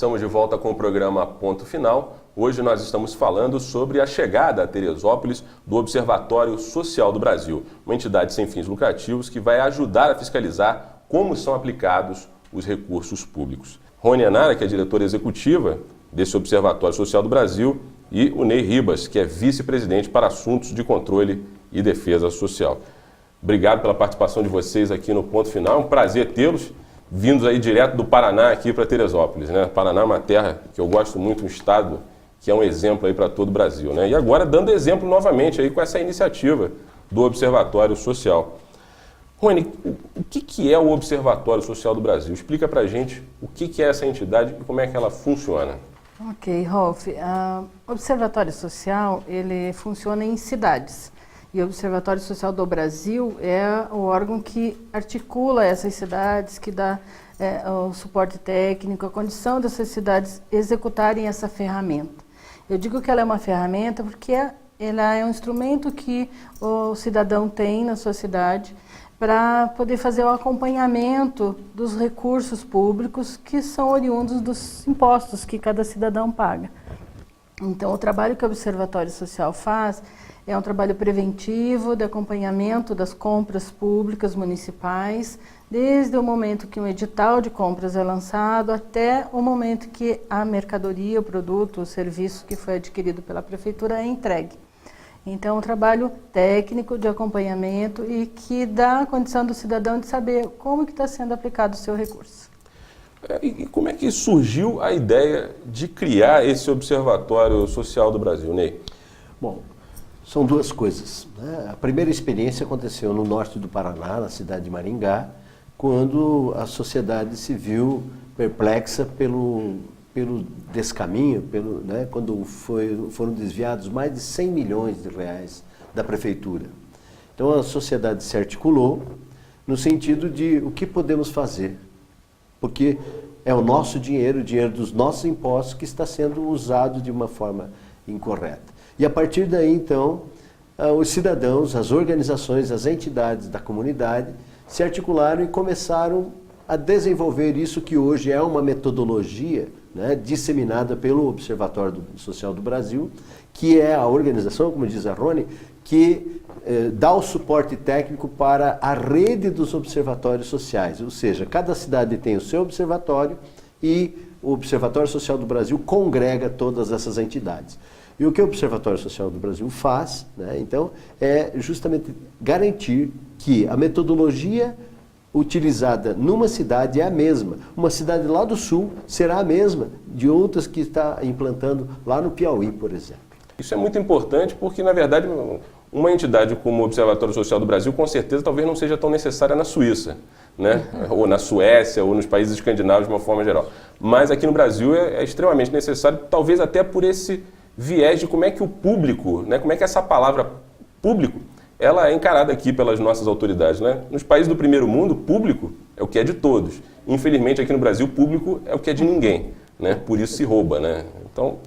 Estamos de volta com o programa Ponto Final. Hoje nós estamos falando sobre a chegada a Teresópolis do Observatório Social do Brasil, uma entidade sem fins lucrativos que vai ajudar a fiscalizar como são aplicados os recursos públicos. Rony Enara, que é diretora executiva desse Observatório Social do Brasil, e o Ney Ribas, que é vice-presidente para assuntos de controle e defesa social. Obrigado pela participação de vocês aqui no Ponto Final. É um prazer tê-los, vindos aí direto do Paraná aqui para Teresópolis, né? Paraná é uma terra que eu gosto muito, um estado que é um exemplo aí para todo o Brasil, né? E agora dando exemplo novamente aí com essa iniciativa do Observatório Social. Rony, o que é o Observatório Social do Brasil? Explica para a gente o que é essa entidade e como é que ela funciona. Ok, Rolf. O Observatório Social, ele funciona em cidades. E o Observatório Social do Brasil é o órgão que articula essas cidades, que dá o suporte técnico, a condição dessas cidades executarem essa ferramenta. Eu digo que ela é uma ferramenta porque ela é um instrumento que o cidadão tem na sua cidade para poder fazer o acompanhamento dos recursos públicos que são oriundos dos impostos que cada cidadão paga. Então, o trabalho que o Observatório Social faz é um trabalho preventivo de acompanhamento das compras públicas municipais, desde o momento que um edital de compras é lançado até o momento que a mercadoria, o produto, o serviço que foi adquirido pela prefeitura é entregue. Então, um trabalho técnico de acompanhamento e que dá a condição do cidadão de saber como que está sendo aplicado o seu recurso. E como é que surgiu a ideia de criar esse Observatório Social do Brasil, Ney? Bom, são duas coisas, né? A primeira experiência aconteceu no norte do Paraná, na cidade de Maringá, quando a sociedade se viu perplexa pelo descaminho, né, quando foram desviados mais de 100 milhões de reais da prefeitura. Então a sociedade se articulou no sentido de o que podemos fazer, porque é o nosso dinheiro, o dinheiro dos nossos impostos que está sendo usado de uma forma incorreta. E a partir daí, então, os cidadãos, as organizações, as entidades da comunidade se articularam e começaram a desenvolver isso que hoje é uma metodologia, né, disseminada pelo Observatório Social do Brasil, que é a organização, como diz a Rony, que dá o suporte técnico para a rede dos observatórios sociais. Ou seja, cada cidade tem o seu observatório e o Observatório Social do Brasil congrega todas essas entidades. E o que o Observatório Social do Brasil faz, né, então, é justamente garantir que a metodologia utilizada numa cidade é a mesma. Uma cidade lá do sul será a mesma de outras que está implantando lá no Piauí, por exemplo. Isso é muito importante porque, na verdade, uma entidade como o Observatório Social do Brasil, com certeza, talvez não seja tão necessária na Suíça, né? Ou na Suécia, ou nos países escandinavos de uma forma geral. Mas aqui no Brasil é extremamente necessário, talvez até por esse viés de como é que o público, né? Como é que essa palavra público ela é encarada aqui pelas nossas autoridades, né? Nos países do primeiro mundo, público é o que é de todos. Infelizmente, aqui no Brasil, público é o que é de ninguém, né? Por isso se rouba, né? Então,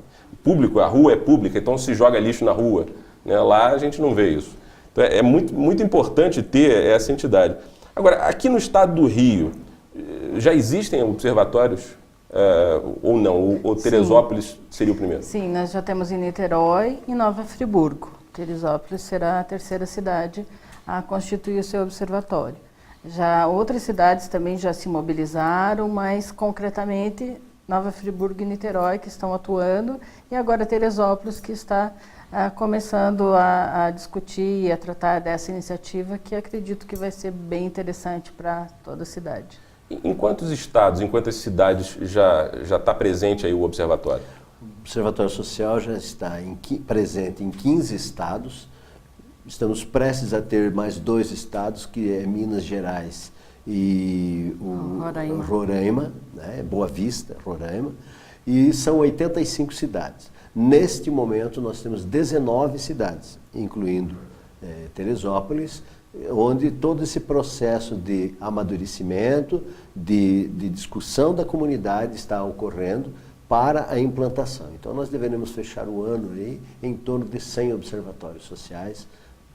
público, a rua é pública, então se joga lixo na rua, né? Lá a gente não vê isso. Então, é muito importante ter essa entidade. Agora, aqui no estado do Rio, já existem observatórios ou não? Ou Teresópolis seria o primeiro? Sim, nós já temos em Niterói e Nova Friburgo. Teresópolis será a terceira cidade a constituir o seu observatório. Já outras cidades também já se mobilizaram, mas concretamente Nova Friburgo e Niterói que estão atuando e agora Teresópolis que está começando a discutir e a tratar dessa iniciativa que acredito que vai ser bem interessante para toda a cidade. Em quantos estados, em quantas cidades já está presente aí o observatório? O Observatório Social já está presente em 15 estados. Estamos prestes a ter mais 2 estados, que é Minas Gerais e Roraima, né? Boa Vista, Roraima, e são 85 cidades. Neste momento nós temos 19 cidades, incluindo Teresópolis, onde todo esse processo de amadurecimento, de discussão da comunidade está ocorrendo para a implantação. Então nós deveremos fechar o ano aí em torno de 100 observatórios sociais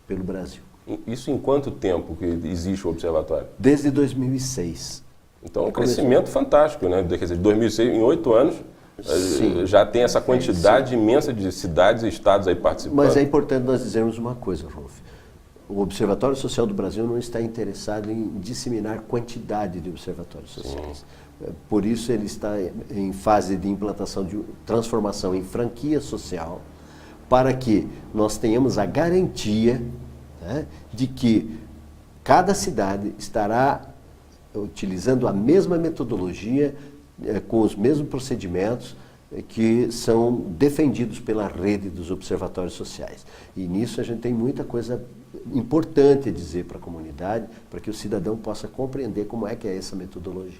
pelo Brasil. Isso em quanto tempo que existe o observatório? Desde 2006. Então, um crescimento fantástico, né? Quer dizer, de 2006, em 8 anos, Sim. já tem essa quantidade imensa de cidades e estados aí participando. Mas é importante nós dizermos uma coisa, Rolf. O Observatório Social do Brasil não está interessado em disseminar quantidade de observatórios sociais. Por isso ele está em fase de implantação, de transformação em franquia social, para que nós tenhamos a garantia, né, de que cada cidade estará utilizando a mesma metodologia, com os mesmos procedimentos que são defendidos pela rede dos observatórios sociais. E nisso a gente tem muita coisa importante a dizer para a comunidade, para que o cidadão possa compreender como é que é essa metodologia.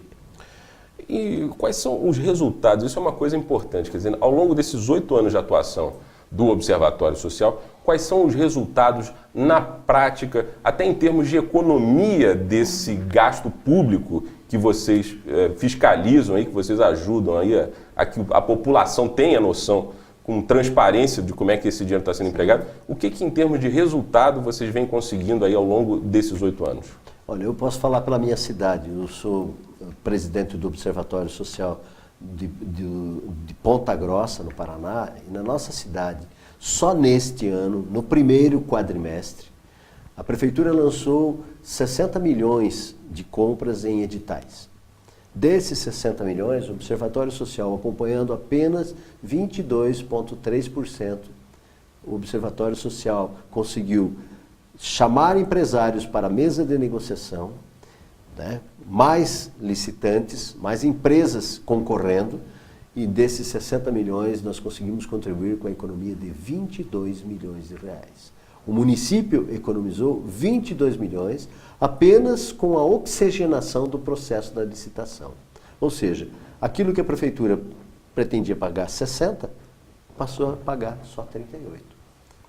E quais são os resultados? Isso é uma coisa importante, quer dizer, ao longo desses 8 anos de atuação do Observatório Social, quais são os resultados na prática, até em termos de economia desse gasto público que vocês fiscalizam, aí, que vocês ajudam aí a que a população tenha noção, com transparência, de como é que esse dinheiro está sendo empregado? O que em termos de resultado vocês vêm conseguindo aí ao longo desses 8 anos? Olha, eu posso falar pela minha cidade. Eu sou presidente do Observatório Social de Ponta Grossa, no Paraná, e na nossa cidade, só neste ano, no primeiro quadrimestre, a Prefeitura lançou 60 milhões de compras em editais. Desses 60 milhões, o Observatório Social, acompanhando apenas 22,3%, o Observatório Social conseguiu chamar empresários para a mesa de negociação, né, mais licitantes, mais empresas concorrendo, e desses 60 milhões nós conseguimos contribuir com a economia de 22 milhões de reais. O município economizou 22 milhões apenas com a oxigenação do processo da licitação. Ou seja, aquilo que a prefeitura pretendia pagar 60, passou a pagar só 38.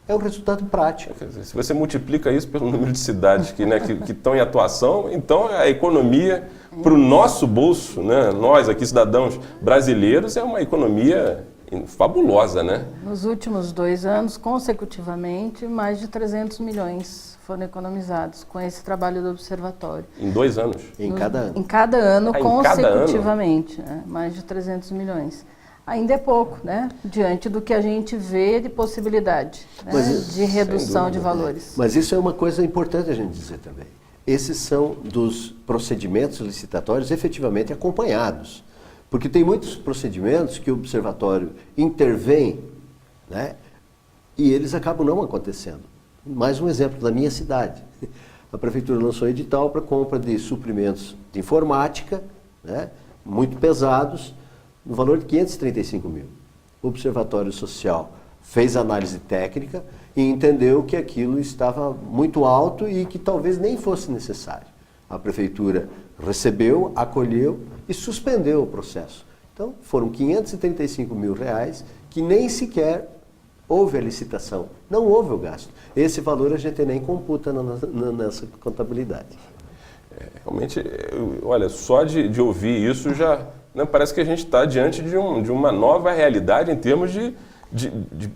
É um resultado prático. Quer dizer, se você multiplica isso pelo número de cidades que estão em atuação, então a economia para o nosso bolso, né, nós aqui cidadãos brasileiros, é uma economia fabulosa, né? Nos últimos 2 anos, consecutivamente, mais de 300 milhões foram economizados com esse trabalho do observatório. Em 2 anos? Em cada ano. Em cada ano, em consecutivamente, cada ano? né? Mais de 300 milhões. Ainda é pouco, né? Diante do que a gente vê de possibilidade, né? De redução de valores. Mas isso é uma coisa importante a gente dizer também. Esses são dos procedimentos licitatórios efetivamente acompanhados. Porque tem muitos procedimentos que o observatório intervém, né, e eles acabam não acontecendo. Mais um exemplo da minha cidade. A prefeitura lançou edital para compra de suprimentos de informática, né, muito pesados, no valor de 535 mil. O Observatório Social fez análise técnica e entendeu que aquilo estava muito alto e que talvez nem fosse necessário. A prefeitura recebeu, acolheu e suspendeu o processo. Então, foram 535 mil reais que nem sequer houve a licitação, não houve o gasto. Esse valor a gente nem computa nessa contabilidade. Realmente, olha, só de ouvir isso já, né, parece que a gente está diante de uma nova realidade em termos de,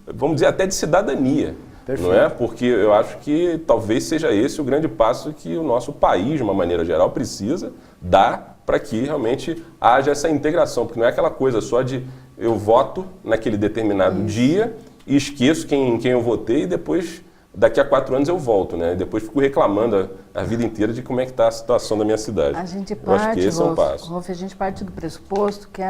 vamos dizer, até de cidadania. Perfeito. Não é? Porque eu acho que talvez seja esse o grande passo que o nosso país, de uma maneira geral, precisa dar para que realmente haja essa integração. Porque não é aquela coisa só de eu voto naquele determinado dia e esqueço quem eu votei e depois, daqui a 4 anos eu volto, né? E depois fico reclamando a vida inteira de como é que está a situação da minha cidade. A gente eu acho que esse é um passo. Rolf, a gente parte do pressuposto que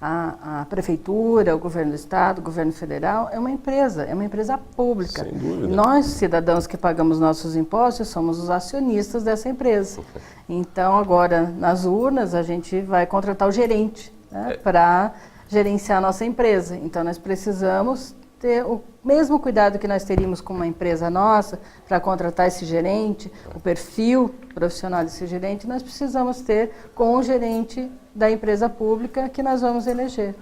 a prefeitura, o governo do estado, o governo federal é uma empresa pública. Sem dúvida. Nós, cidadãos que pagamos nossos impostos, somos os acionistas dessa empresa. Então, agora, nas urnas, a gente vai contratar o gerente, né, para gerenciar a nossa empresa. Então, nós precisamos ter o mesmo cuidado que nós teríamos com uma empresa nossa para contratar esse gerente, o perfil profissional desse gerente, nós precisamos ter com o gerente da empresa pública que nós vamos eleger.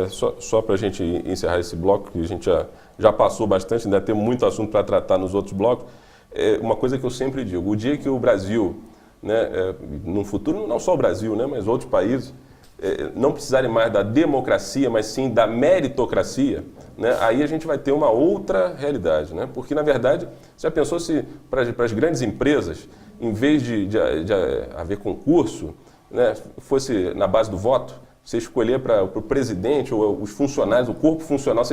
Só para a gente encerrar esse bloco, que a gente já passou bastante, ainda tem muito assunto para tratar nos outros blocos, uma coisa que eu sempre digo, o dia que o Brasil, né, no futuro, não só o Brasil, né, mas outros países, não precisarem mais da democracia, mas sim da meritocracia, né, aí a gente vai ter uma outra realidade, né? Porque, na verdade, você já pensou se para as grandes empresas, em vez de haver concurso, né, fosse na base do voto, você escolher para o presidente ou os funcionários, o corpo funcional,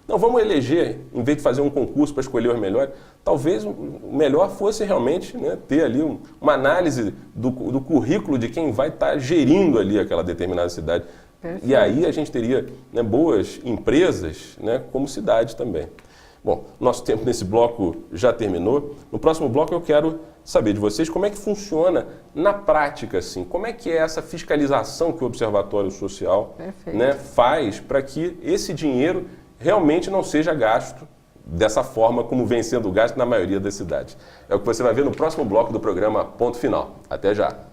não, vamos eleger, em vez de fazer um concurso para escolher os melhores, talvez o melhor fosse realmente, né, ter ali uma análise do currículo de quem vai estar gerindo ali aquela determinada cidade. Perfeito. E aí a gente teria, né, boas empresas, né, como cidade também. Bom, nosso tempo nesse bloco já terminou. No próximo bloco eu quero saber de vocês como é que funciona na prática, assim, como é que é essa fiscalização que o Observatório Social, né, faz para que esse dinheiro realmente não seja gasto dessa forma como vem sendo gasto na maioria das cidades. É o que você vai ver no próximo bloco do programa Ponto Final. Até já!